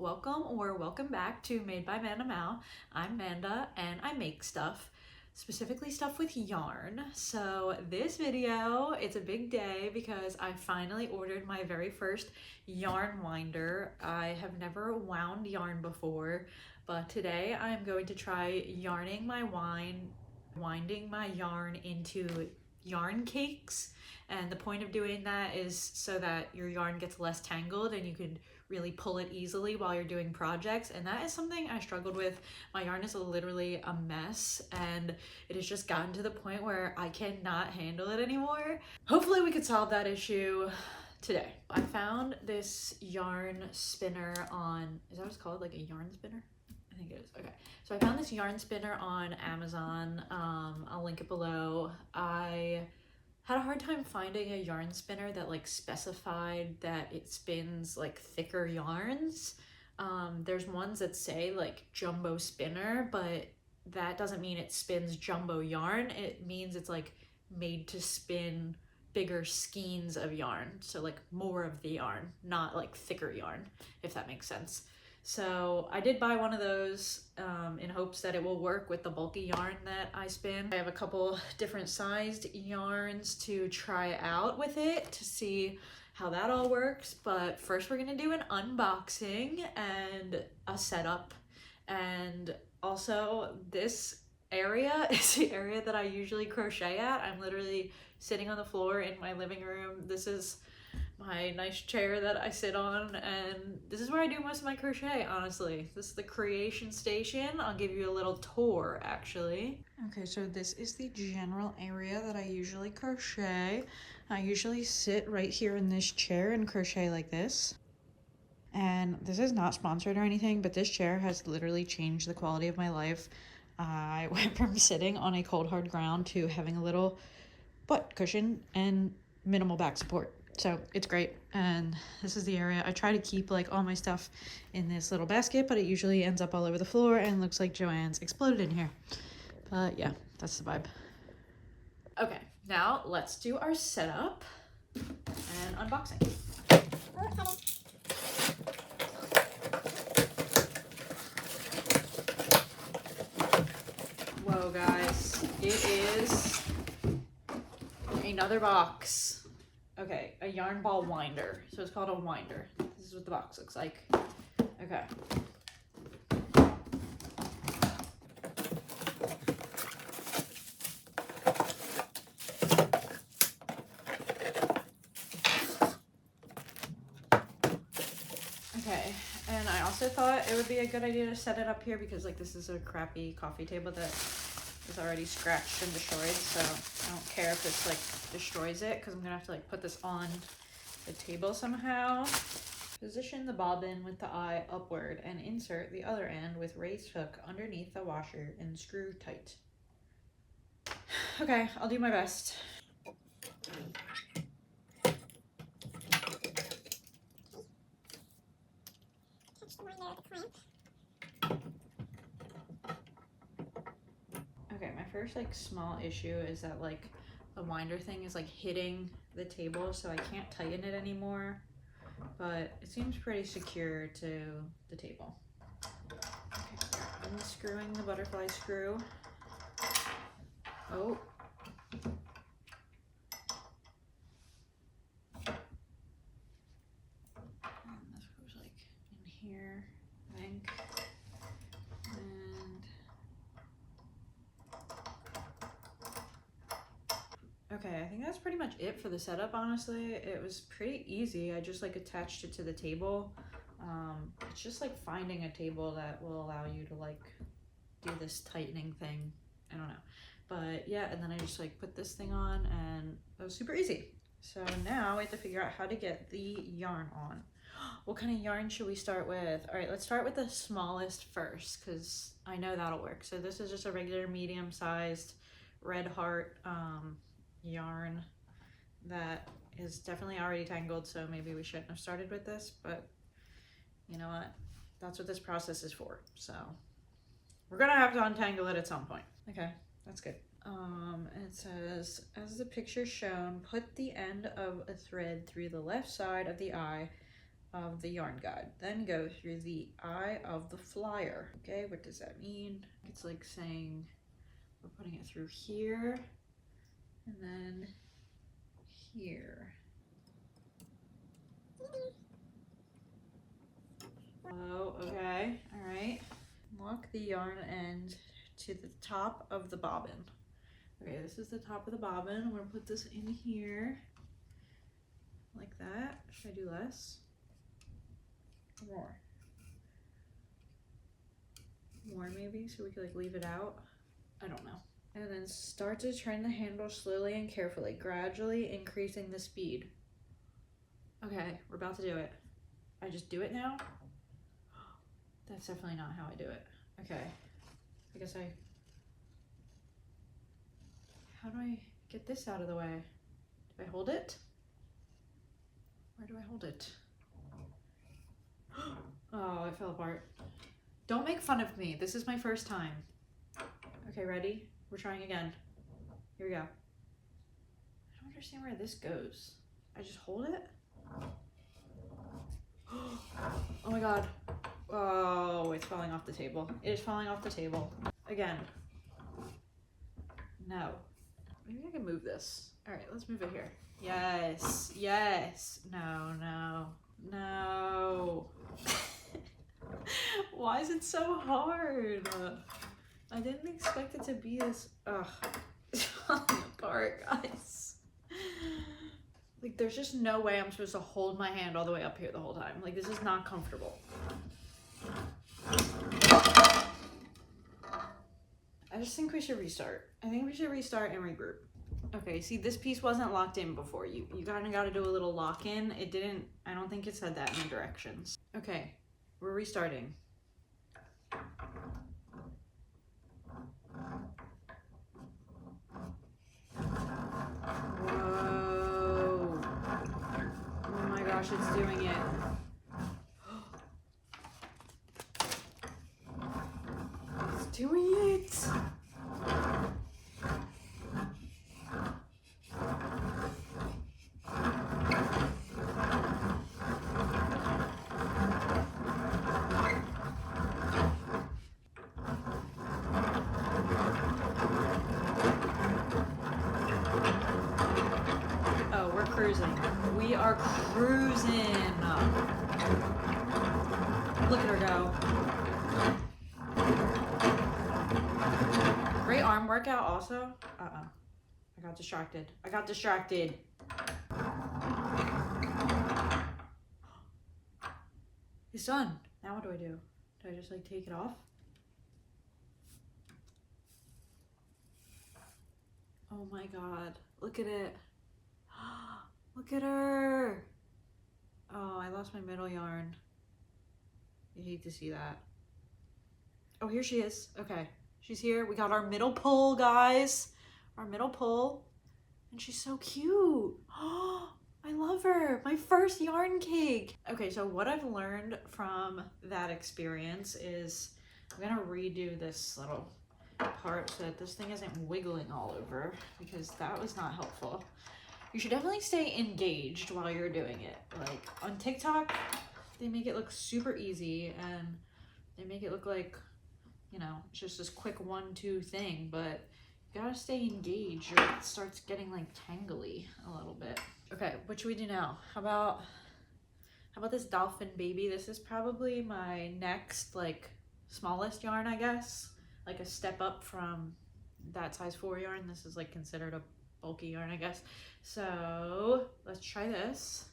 welcome back to Made by Manda Mao. I'm Manda and I make stuff, specifically stuff with yarn. So this video, it's a big day because I finally ordered my very first yarn winder. I have never wound yarn before, but today I'm going to try yarning my winding my yarn into yarn cakes. And the point of doing that is so that your yarn gets less tangled and you can really pull it easily while you're doing projects. And that is something I struggled with. My yarn is literally a mess and it has just gotten to the point where I cannot handle it anymore. Hopefully we could solve that issue today. I found this yarn spinner on, is that what it's called? Like a yarn spinner? I think it is. Okay. So I found this yarn spinner on Amazon. I'll link it below. I had a hard time finding a yarn spinner that like specified that it spins like thicker yarns. There's ones that say like jumbo spinner, but that doesn't mean it spins jumbo yarn. It means it's like made to spin bigger skeins of yarn. So like more of the yarn, not like thicker yarn, if that makes sense. So I did buy one of those in hopes that it will work with the bulky yarn that I spin. I have a couple different sized yarns to try out with it to see how that all works. But first we're gonna do an unboxing and a setup. And also this area is the area that I usually crochet at. I'm literally sitting on the floor in my living room. This is my nice chair that I sit on, and this is where I do most of my crochet, honestly. This is the creation station. I'll give you a little tour, actually. Okay, so this is the general area that I usually crochet. I usually sit right here in this chair and crochet like this. And this is not sponsored or anything, but this chair has literally changed the quality of my life. I went from sitting on a cold hard ground to having a little butt cushion and minimal back support. So it's great. And this is the area. I try to keep like all my stuff in this little basket, but it usually ends up all over the floor and looks like Joanne's exploded in here. But yeah, that's the vibe. Okay, now let's do our setup and unboxing. Whoa guys, it is another box. Okay, a yarn ball winder. So it's called a winder. This is what the box looks like. Okay. Okay, and I also thought it would be a good idea to set it up here because like this is a crappy coffee table that is already scratched and destroyed, so I don't care if this like destroys it because I'm gonna have to like put this on the table somehow. Position the bobbin with the eye upward and insert the other end with raised hook underneath the washer and screw tight. Okay, I'll do my best. Okay, my first like small issue is that like the winder thing is like hitting the table, so I can't tighten it anymore, but it seems pretty secure to the table. Okay, unscrewing the butterfly screw. Oh. And this goes like in here, I think. Okay, I think that's pretty much it for the setup, honestly. It was pretty easy. I just like attached it to the table. It's just like finding a table that will allow you to like do this tightening thing. I don't know. But yeah, and then I just like put this thing on and it was super easy. So now we have to figure out how to get the yarn on. What kind of yarn should we start with? All right, let's start with the smallest first because I know that'll work. So this is just a regular medium-sized red heart yarn that is definitely already tangled, so maybe we shouldn't have started with this, but you know what, that's what this process is for, so we're gonna have to untangle it at some point. Okay, that's good. It says, as the picture shown, put the end of a thread through the left side of the eye of the yarn guide, then go through the eye of the flyer. Okay, what does that mean? It's like saying we're putting it through here and then here. Oh, okay, all right. Lock the yarn end to the top of the bobbin. Okay, this is the top of the bobbin. I'm gonna put this in here like that. Should I do less? More. More maybe, so we could like leave it out. I don't know. And then start to turn the handle slowly and carefully, gradually increasing the speed. Okay, we're about to do it. I just do it now? That's definitely not how I do it. Okay, I guess how do I get this out of the way? Do I hold it? Where do I hold it? Oh, it fell apart. Don't make fun of me. This is my first time. Okay, ready? We're trying again. Here we go. I don't understand where this goes. I just hold it? Oh my god. Oh, it's falling off the table. It is falling off the table. Again. No. Maybe I can move this. All right, let's move it here. Yes, yes. No, no, no. Why is it so hard? I didn't expect it to be this. Ugh, it's falling apart, guys. Like, there's just no way I'm supposed to hold my hand all the way up here the whole time. Like, this is not comfortable. I just think we should restart. I think we should restart and regroup. Okay, see, this piece wasn't locked in before. You kind of got to do a little lock in. It didn't, I don't think it said that in the directions. Okay, we're restarting. Whoa. Oh my gosh, it's doing it. It's doing it. Cruising. We are cruising. Look at her go. Great arm workout also. I got distracted. I got distracted. It's done. Now what do? Do I just like take it off? Oh my god. Look at it. Look at her. Oh, I lost my middle yarn. You hate to see that. Oh, here she is. Okay, she's here. We got our middle pull, guys. Our middle pull. And she's so cute. Oh, I love her. My first yarn cake. Okay, so what I've learned from that experience is I'm gonna redo this little part so that this thing isn't wiggling all over, because that was not helpful. You should definitely stay engaged while you're doing it. Like on TikTok, they make it look super easy and they make it look like, you know, it's just this quick 1-2 thing, but you gotta stay engaged or it starts getting like tangly a little bit. Okay, what should we do now? How about this dolphin baby? This is probably my next like smallest yarn, I guess. Like a step up from that size 4 yarn. This is like considered a bulky yarn, I guess. So let's try this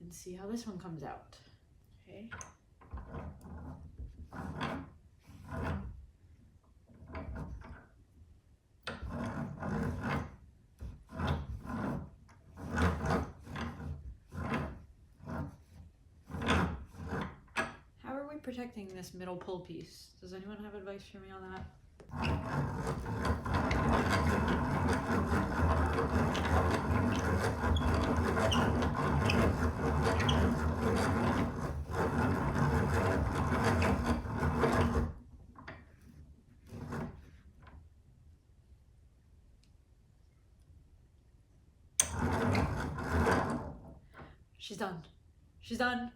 and see how this one comes out. Okay. How are we protecting this middle pull piece? Does anyone have advice for me on that? She's done. She's done.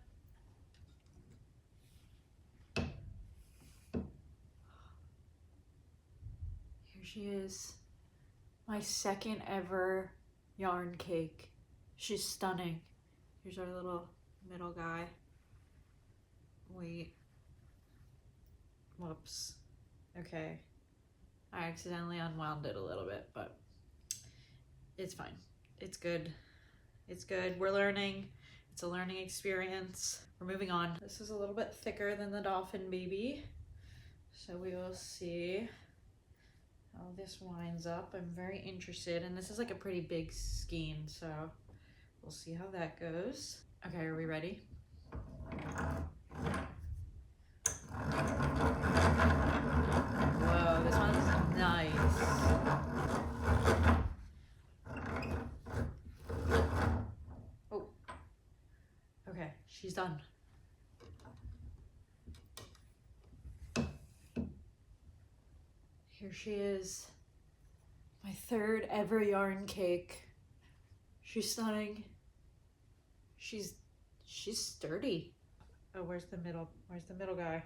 she is. My second ever yarn cake. She's stunning. Here's our little middle guy. Wait. Whoops. Okay. I accidentally unwound it a little bit, but it's fine. It's good. It's good. We're learning. It's a learning experience. We're moving on. This is a little bit thicker than the dolphin baby, so we will see how this winds up. I'm very interested, and this is like a pretty big skein, so we'll see how that goes. Okay, are we ready? Whoa, this one's nice. Oh, okay, she's done. Here she is, my third ever yarn cake. She's stunning. She's sturdy. Oh, where's the middle? Where's the middle guy?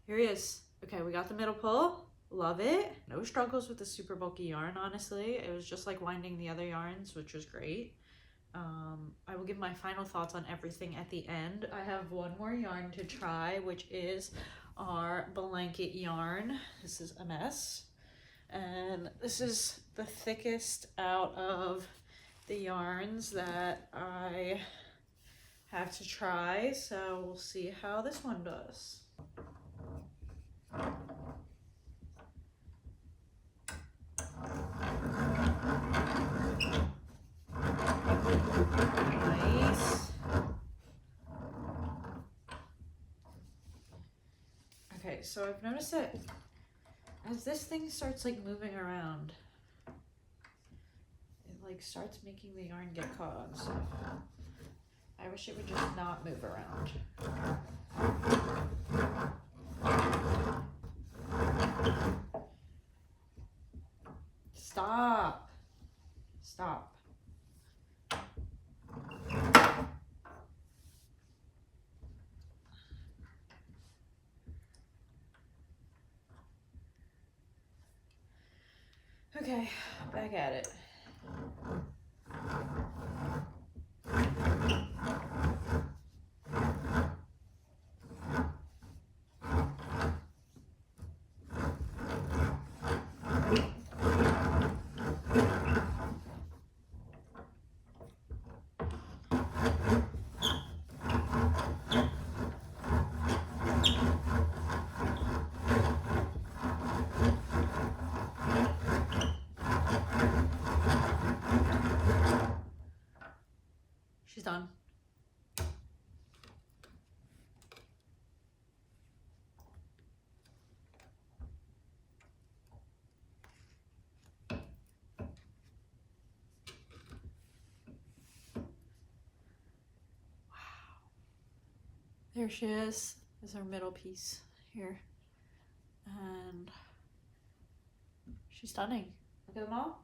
Here he is. Okay, we got the middle pull. Love it. No struggles with the super bulky yarn, honestly. It was just like winding the other yarns, which was great. I will give my final thoughts on everything at the end. I have one more yarn to try, which is our blanket yarn. This is a mess. And this is the thickest out of the yarns that I have to try. So we'll see how this one does. Nice. Okay, so I've noticed that as this thing starts like moving around, it like starts making the yarn get caught on stuff. I wish it would just not move around. Stop. Stop. Okay, back at it. She's done. There she is. This is our middle piece here. And she's stunning. Look at them all.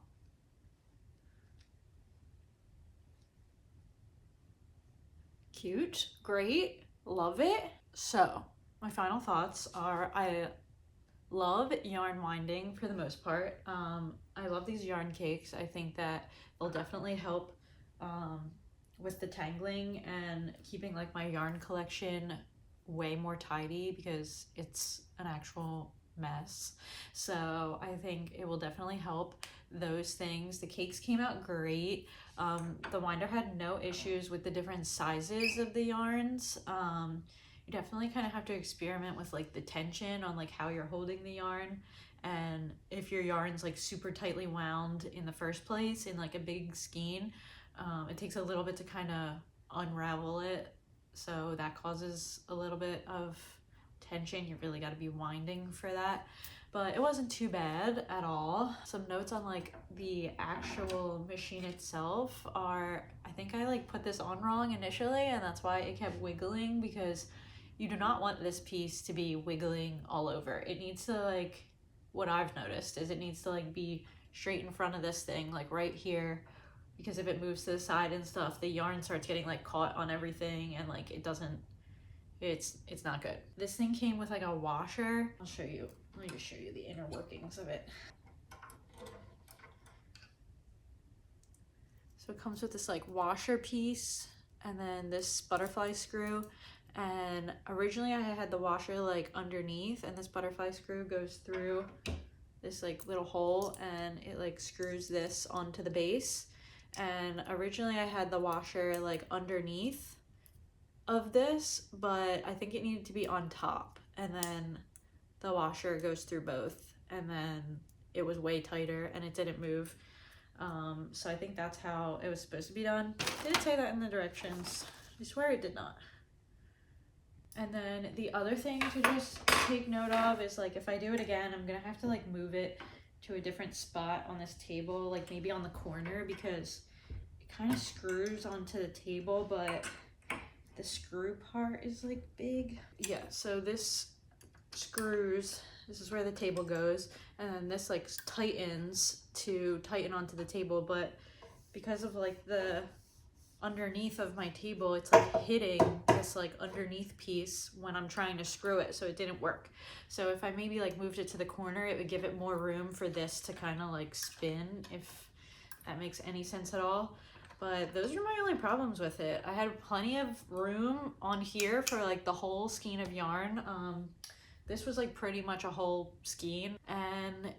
Cute, great, love it. So my final thoughts are I love yarn winding for the most part. I love these yarn cakes. I think that they'll definitely help with the tangling and keeping like my yarn collection way more tidy because it's an actual mess. So I think it will definitely help those things. The cakes came out great. The winder had no issues with the different sizes of the yarns. You definitely kind of have to experiment with like the tension on like how you're holding the yarn, and if your yarn's like super tightly wound in the first place in like a big skein, it takes a little bit to kind of unravel it, so that causes a little bit of tension. You really got to be winding for that, but it wasn't too bad at all. Some notes on like the actual machine itself are, I think I like put this on wrong initially, and that's why it kept wiggling, because you do not want this piece to be wiggling all over. It needs to, like, what I've noticed is it needs to like be straight in front of this thing, like right here, because if it moves to the side and stuff, the yarn starts getting like caught on everything, and like it doesn't it's not good. This thing came with like a washer. I'll show you. Let me just show you the inner workings of it. So it comes with this like washer piece and then this butterfly screw. And originally I had the washer like underneath, and this butterfly screw goes through this like little hole and it like screws this onto the base. And originally I had the washer like underneath of this, but I think it needed to be on top, and then the washer goes through both, and then it was way tighter and it didn't move. So I think that's how it was supposed to be done. It didn't say that in the directions. I swear it did not. And then the other thing to just take note of is like if I do it again, I'm gonna have to like move it to a different spot on this table, like maybe on the corner, because it kind of screws onto the table, but the screw part is like big. Yeah, so this screws, this is where the table goes, and then this like tightens to tighten onto the table, but because of like the underneath of my table, it's like hitting this like underneath piece when I'm trying to screw it, so it didn't work. So if I maybe like moved it to the corner, it would give it more room for this to kind of like spin, if that makes any sense at all. But those are my only problems with it. I had plenty of room on here for like the whole skein of yarn. This was like pretty much a whole skein, and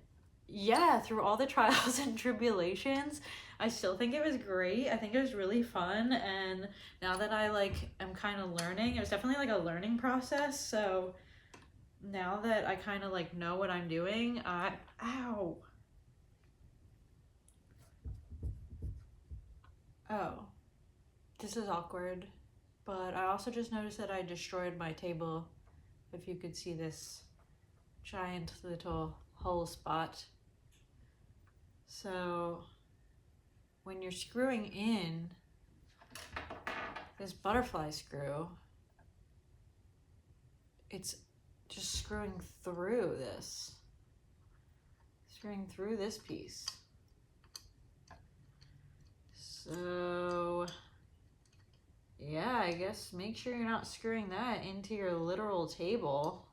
yeah, through all the trials and tribulations, I still think it was great. I think it was really fun, and now that I like am kind of learning, it was definitely like a learning process. So now that I kind of like know what I'm doing, ow. Oh, this is awkward, but I also just noticed that I destroyed my table. If you could see this giant little hole spot. So when you're screwing in this butterfly screw, it's just screwing through this piece. So yeah, I guess make sure you're not screwing that into your literal table.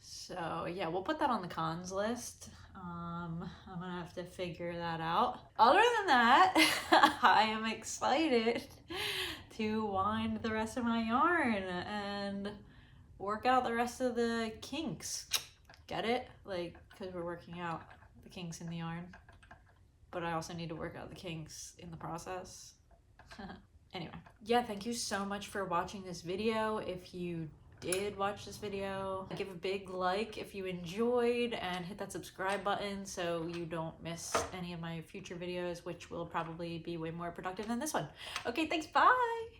So yeah, we'll put that on the cons list. I'm gonna have to figure that out. Other than that, I am excited to wind the rest of my yarn and work out the rest of the kinks. Get it? Like, because we're working out the kinks in the yarn, but I also need to work out the kinks in the process. Anyway, yeah, thank you so much for watching this video. If you did watch this video, give a big like if you enjoyed, and hit that subscribe button so you don't miss any of my future videos, which will probably be way more productive than this one. Okay, thanks, bye!